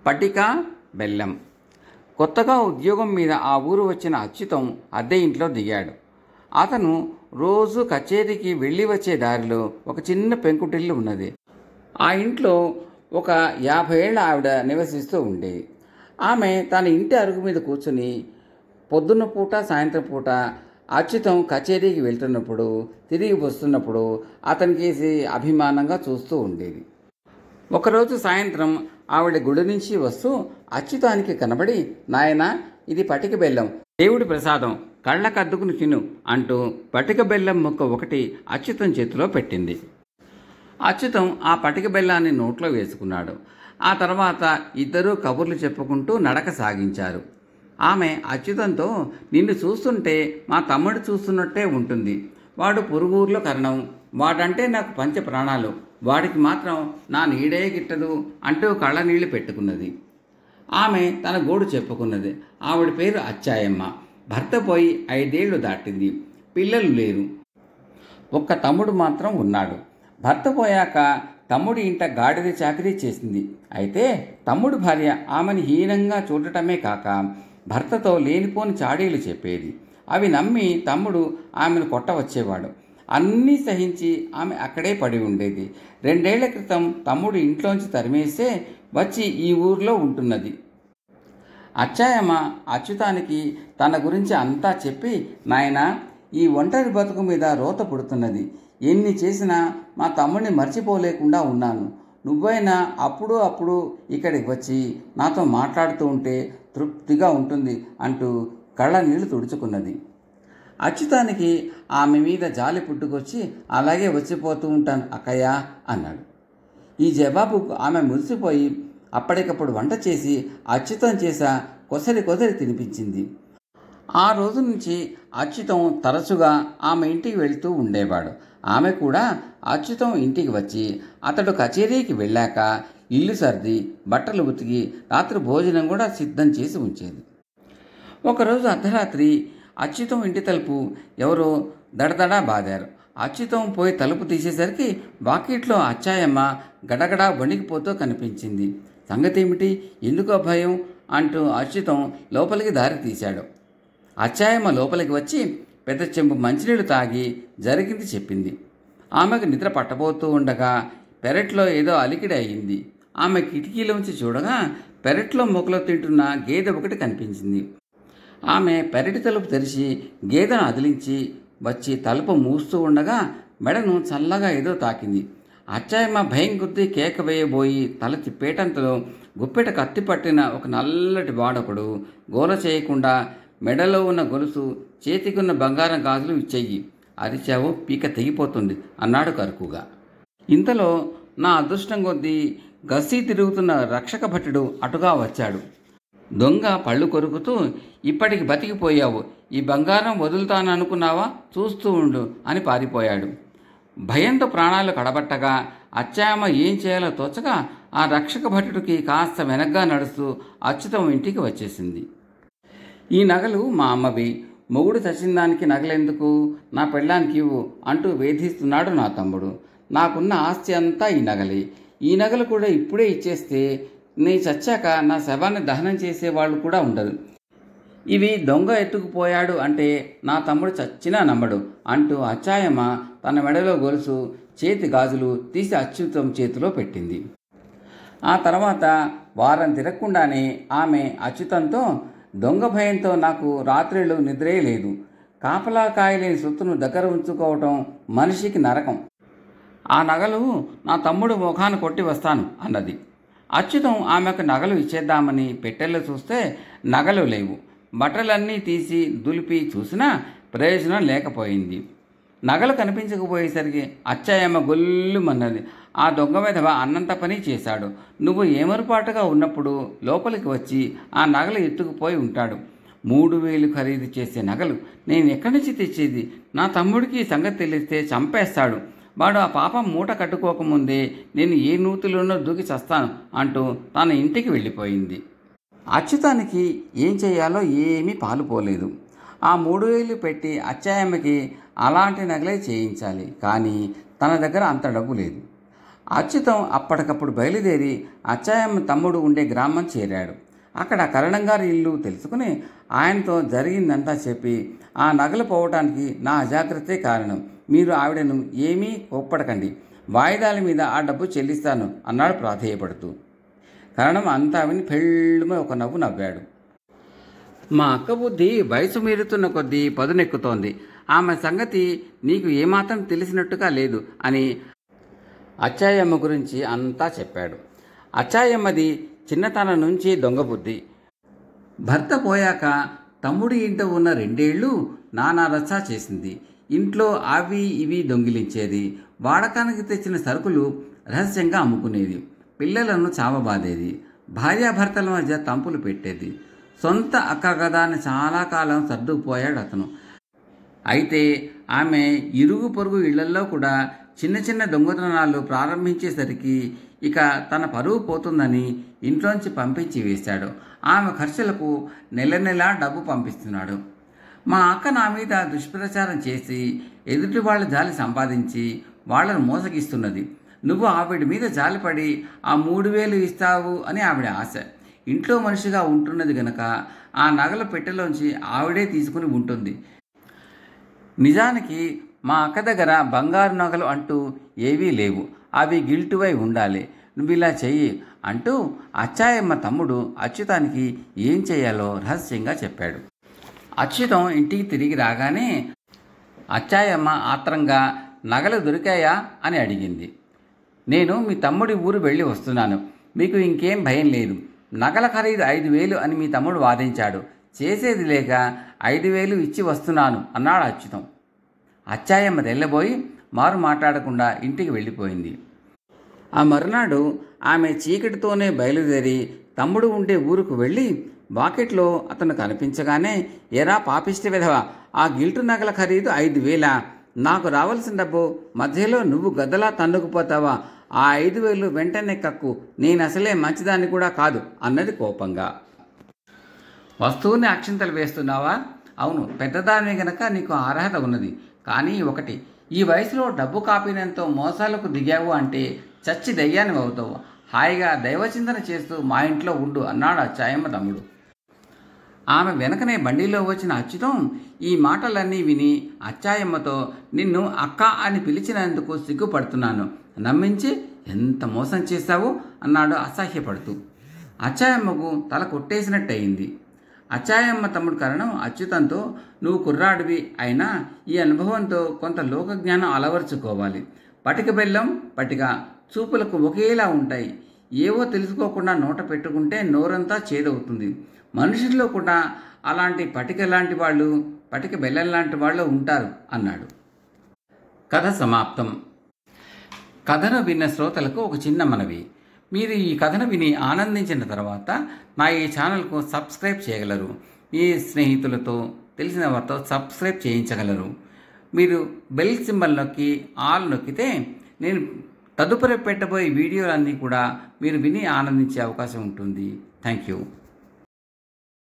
పటిక బెల్లం. కొత్తగా ఉద్యోగం మీద ఆ ఊరు వచ్చిన అచ్యుతం అద్దె ఇంట్లో దిగాడు. అతను రోజు కచేరీకి వెళ్ళి వచ్చే దారిలో ఒక చిన్న పెంకుటిల్లు ఉన్నది. ఆ ఇంట్లో ఒక 50 ఏళ్ల ఆవిడ నివసిస్తూ ఉండేది. ఆమె తన ఇంటి అరుగు మీద కూర్చుని పొద్దున్న పూట సాయంత్రం పూట అచ్యుతం కచేరీకి వెళ్తున్నప్పుడు తిరిగి వస్తున్నప్పుడు అతనికేసి అభిమానంగా చూస్తూ ఉండేది. ఒకరోజు సాయంత్రం ఆవిడ గుడి నుంచి వస్తూ అచ్యుతానికి కనబడి, నాయనా, ఇది పటిక బెల్లం, దేవుడి ప్రసాదం, కళ్ళకద్దుకుని తిను అంటూ పటిక బెల్లం ముక్క ఒకటి అచ్యుతం చేతిలో పెట్టింది. అచ్యుతం ఆ పటిక బెల్లాన్ని నోట్లో వేసుకున్నాడు. ఆ తర్వాత ఇద్దరూ కబుర్లు చెప్పుకుంటూ నడక సాగించారు. ఆమె అచ్యుతంతో, నిన్ను చూస్తుంటే మా తమ్ముడు చూస్తున్నట్టే ఉంటుంది. వాడు పొరుగురులో కరణం, వాడంటే నాకు పంచ ప్రాణాలు, వాడికి మాత్రం నా నీడే గిట్టదు అంటూ కళ్ళనీళ్లు పెట్టుకున్నది. ఆమె తన గోడు చెప్పుకున్నది. ఆవిడ పేరు అచ్చాయమ్మ. భర్త పోయి 5 ఏళ్లు దాటింది. పిల్లలు లేరు. ఒక్క తమ్ముడు మాత్రం ఉన్నాడు. భర్త పోయాక తమ్ముడి ఇంట గాడిద చాకరీ చేసింది. అయితే తమ్ముడు భార్య ఆమెను హీనంగా చూడటమే కాక భర్తతో లేనిపోని చాడీలు చెప్పేది. అవి నమ్మి తమ్ముడు ఆమెను కొట్టవచ్చేవాడు. అన్నీ సహించి ఆమె అక్కడే పడి ఉండేది. 2 ఏళ్ల క్రితం తమ్ముడు ఇంట్లోంచి తరిమేసే వచ్చి ఈ ఊర్లో ఉంటున్నది. అచ్చాయమ్మ అచ్యుతానికి తన గురించి అంతా చెప్పి, నాయనా, ఈ ఒంటరి బతుకు మీద రోత పుడుతున్నది. ఎన్ని చేసినా మా తమ్ముడిని మర్చిపోలేకుండా ఉన్నాను. నువ్వైనా అప్పుడు ఇక్కడికి వచ్చి నాతో మాట్లాడుతూ ఉంటే తృప్తిగా ఉంటుంది అంటూ కళ్ళ నీళ్లు తుడుచుకున్నది. అచ్యుతానికి ఆమె మీద జాలి పుట్టుకొచ్చి, అలాగే వచ్చిపోతూ ఉంటాను అక్కయ్య అన్నాడు. ఈ జవాబుకు ఆమె మురిసిపోయి అప్పటికప్పుడు వంట చేసి అచ్యుతం చేసా కొసరి తినిపించింది. ఆ రోజు నుంచి అచ్యుతం తరచుగా ఆమె ఇంటికి వెళ్తూ ఉండేవాడు. ఆమె కూడా అచ్యుతం ఇంటికి వచ్చి అతడు కచేరీకి వెళ్ళాక ఇల్లు సర్ది బట్టలు ఉతికి రాత్రి భోజనం కూడా సిద్ధం చేసి ఉంచేది. ఒకరోజు అర్ధరాత్రి అచ్యుతం ఇంటి తలుపు ఎవరో దడదడా బాదారు. అచ్యుతం పోయి తలుపు తీసేసరికి వాకిట్లో అచ్చాయమ్మ గడగడా వణికిపోతూ కనిపించింది. సంగతి ఏమిటి, ఎందుకో భయం అంటూ అచ్యుతం లోపలికి దారి తీశాడు. అచ్చాయమ్మ లోపలికి వచ్చి పెద్ద చెంబు మంచినీళ్ళు తాగి జరిగింది చెప్పింది. ఆమెకు నిద్ర పట్టబోతూ ఉండగా పెరట్లో ఏదో అలికిడి అయింది. ఆమె కిటికీలోంచి చూడగా పెరట్లో మొక్కలు తింటున్న గేదె ఒకటి కనిపించింది. ఆమె పెరటి తలుపు తెరిచి గేదెను అదిలించి వచ్చి తలుపు మూస్తూ ఉండగా మెడను చల్లగా ఏదో తాకింది. అచ్చాయమ్మ భయం కొద్దీ కేక వేయబోయి తల తిప్పేటంతలో గుప్పెట కత్తి పట్టిన ఒక నల్లటి వాడొకడు గోల చేయకుండా మెడలో ఉన్న గొలుసు, చేతికున్న బంగారం గాజులు ఇచ్చేయి, అరిచావు పీక తెగిపోతుంది అన్నాడు కరుకుగా. ఇంతలో నా అదృష్టం కొద్దీ గస్తీ తిరుగుతున్న రక్షక భటుడు అటుగా వచ్చాడు. దొంగ పళ్ళు కొరుకుతూ, ఇప్పటికి బతికిపోయావు, ఈ బంగారం వదులుతాననుకున్నావా, చూస్తూ ఉండు అని పారిపోయాడు. భయంతో ప్రాణాలు కడబట్టగా అచ్చాయమ్మ ఏం చేయాలో తోచక ఆ రక్షక భటుడికి కాస్త వెనగ్గా నడుస్తూ అచ్యుతం ఇంటికి వచ్చేసింది. ఈ నగలు మా అమ్మవి, మొగుడు చచ్చిన దానికి నగలెందుకు, నా పెళ్ళానికి ఇవ్వు అంటూ వేధిస్తున్నాడు నా తమ్ముడు. నాకున్న ఆస్తి అంతా ఈ నగలే. ఈ నగలు కూడా ఇప్పుడే ఇచ్చేస్తే నీ చచ్చాక నా శవాన్ని దహనం చేసేవాళ్ళు కూడా ఉండరు. ఇవి దొంగ ఎత్తుకుపోయాడు అంటే నా తమ్ముడు చచ్చినా నమ్మడు అంటూ అచ్చాయమ్మ తన మెడలో గొలుసు, చేతి గాజులు తీసి అచ్యుతం చేతిలో పెట్టింది. ఆ తర్వాత వారం తిరగకుండానే ఆమె అచ్యుతంతో, దొంగ భయంతో నాకు రాత్రిళ్ళు నిద్రే లేదు. కాపలా కాయలేని సొత్తును దగ్గర ఉంచుకోవటం మనిషికి నరకం. ఆ నగలు నా తమ్ముడు ముఖాన్ని కొట్టి వస్తాను అన్నది. అచ్యుతం ఆమెకు నగలు ఇచ్చేద్దామని పెట్టెల్లో చూస్తే నగలు లేవు. బట్టలన్నీ తీసి దులిపి చూసినా ప్రయోజనం లేకపోయింది. నగలు కనిపించకపోయేసరికి అచ్చాయమ్మ గొల్లుమన్నది. ఆ దొంగ వెధవ అన్నంత పని చేశాడు. నువ్వు ఏమరుపాటుగా ఉన్నప్పుడు లోపలికి వచ్చి ఆ నగలు ఎత్తుకుపోయి ఉంటాడు. 3000 ఖరీదు చేసే నగలు నేను ఎక్కడి నుంచి తెచ్చేది? నా తమ్ముడికి సంగతి తెలిస్తే చంపేస్తాడు. వాడు ఆ పాపం మూట కట్టుకోకముందే నేను ఏ నూతిలోనో దూకి చస్తాను అంటూ తన ఇంటికి వెళ్ళిపోయింది. అచ్యుతానికి ఏం చేయాలో ఏమీ పాలుపోలేదు. ఆ 3000 పెట్టి అచ్చాయమ్మకి అలాంటి నగలే చేయించాలి. కానీ తన దగ్గర అంత డబ్బు లేదు. అచ్యుతం అప్పటికప్పుడు బయలుదేరి అచ్చాయమ్మ తమ్ముడు ఉండే గ్రామం చేరాడు. అక్కడ కరణంగారి ఇల్లు తెలుసుకుని ఆయనతో జరిగిందంతా చెప్పి, ఆ నగలు పోవటానికి నా అజాగ్రత్తే కారణం, మీరు ఆవిడను ఏమీ కోప్పడకండి, వాయిదాల మీద ఆ డబ్బు చెల్లిస్తాను అన్నాడు ప్రాధేయపడుతూ. కరణం అంతా విని పెళ్ళుమే ఒక నవ్వు నవ్వాడు. మా అక్క బుద్ధి వయసు మీరుతున్న కొద్దీ పదునెక్కుతోంది, ఆమె సంగతి నీకు ఏమాత్రం తెలిసినట్టుగా లేదు అని అచ్చాయమ్మ గురించి అంతా చెప్పాడు. అచ్చాయమ్మది చిన్నతనం నుంచి దొంగ బుద్ధి. భర్త పోయాక తమ్ముడి ఇంట ఉన్న 2 ఏళ్ళు నానా రచ్చా చేసింది. ఇంట్లో అవి ఇవి దొంగిలించేది, వాడకానికి తెచ్చిన సరుకులు రహస్యంగా అమ్ముకునేది, పిల్లలను చావబాదేది, భార్యాభర్తల మధ్య తంపులు పెట్టేది. సొంత అక్క కదా అని చాలా కాలం సర్దుకుపోయాడు అతను. అయితే ఆమె ఇరుగు పొరుగు ఇళ్లల్లో కూడా చిన్న చిన్న దొంగతనాలు ప్రారంభించేసరికి ఇక తన పరువు పోతుందని ఇంట్లోంచి పంపించి వేశాడు. ఆమె ఖర్చులకు నెల నెలా డబ్బు పంపిస్తున్నాడు. మా అక్క నా మీద దుష్ప్రచారం చేసి ఎదుటి వాళ్ళ జాలి సంపాదించి వాళ్ళను మోసగిస్తున్నది. నువ్వు ఆవిడ మీద జాలిపడి ఆ 3,000 ఇస్తావు అని ఆవిడ ఆశ. ఇంట్లో మనిషిగా ఉంటున్నది గనక ఆ నగల పెట్టెలోంచి ఆవిడే తీసుకుని ఉంటుంది. నిజానికి మా అక్క దగ్గర బంగారు నగలు అంటూ ఏవీ లేవు, అవి గిల్టువై ఉండాలి, నువ్వు ఇలా చెయ్యి అంటూ అచ్చాయమ్మ తమ్ముడు అచ్యుతానికి ఏం చేయాలో రహస్యంగా చెప్పాడు. అచ్యుతం ఇంటికి తిరిగి రాగానే అచ్చాయమ్మ ఆత్రంగా నగలు దొరికాయా అని అడిగింది. నేను మీ తమ్ముడి ఊరు వెళ్ళి వస్తున్నాను, మీకు ఇంకేం భయం లేదు, నగల ఖరీదు 5,000 అని మీ తమ్ముడు వాదించాడు, చేసేది లేక 5,000 ఇచ్చి వస్తున్నాను అన్నాడు అచ్యుతం. అచ్చాయమ్మ తెల్లబోయి మారు మాట్లాడకుండా ఇంటికి వెళ్ళిపోయింది. ఆ మరునాడు ఆమె చీకటితోనే బయలుదేరి తమ్ముడు ఉండే ఊరుకు వెళ్ళి వాకిట్లో అతను కనిపించగానే, ఎరా పాపిష్టి విధవ, ఆ గిల్టు నగల ఖరీదు 5,000, నాకు రావాల్సిన డబ్బు మధ్యలో నువ్వు గద్దలా తన్నుకుపోతావా, ఆ 5,000 వెంటనే కక్కు, నేను అసలే మంచిదాన్ని కూడా కాదు అన్నది కోపంగా. వస్తువుని అక్షింతలు వేస్తున్నావా? అవును, పెద్దదానివి గనక నీకు అర్హత ఉన్నది, కానీ ఒకటి, ఈ వయసులో డబ్బు కాపినంతో మోసాలకు దిగావు అంటే చచ్చి దయ్యాన్ని అవుతావు, హాయిగా దైవచింతన చేస్తూ మా ఇంట్లో ఉండు అన్నాడు అచ్చాయమ్మ తమ్ముడు. ఆమె వెనకనే బండిలో వచ్చిన అచ్యుతం ఈ మాటలన్నీ విని అచ్చాయమ్మతో, నిన్ను అక్క అని పిలిచినందుకు సిగ్గుపడుతున్నాను, నమ్మించి ఎంత మోసం చేశావు అన్నాడు అసహ్యపడుతూ. అచ్చాయమ్మకు తల కొట్టేసినట్టయింది. అచ్చాయమ్మ తమ్ముడు కరణం అచ్యుతంతో, నువ్వు కుర్రాడివి అయినా ఈ అనుభవంతో కొంత లోకజ్ఞానం అలవర్చుకోవాలి, పటిక బెల్లం పటిక చూపులకు ఒకేలా ఉంటాయి, ఏవో తెలుసుకోకుండా నోట పెట్టుకుంటే నోరంతా చేదవుతుంది, మనుషుల్లో కూడా అలాంటి పటిక లాంటి వాళ్ళు, పటిక బెల్లం లాంటి వాళ్ళు ఉంటారు అన్నాడు. కథ సమాప్తం. కథను విన్న శ్రోతలకు ఒక చిన్న మనవి, మీరు ఈ కథను విని ఆనందించిన తర్వాత నా ఈ ఛానల్కు సబ్స్క్రైబ్ చేయగలరు, మీ స్నేహితులతో తెలిసిన వారితో సబ్స్క్రైబ్ చేయించగలరు. మీరు బెల్ సింబల్ నొక్కి ఆల్ నొక్కితే నేను తదుపరి పెట్టబోయే వీడియోలన్నీ కూడా మీరు విని ఆనందించే అవకాశం ఉంటుంది. Thank you.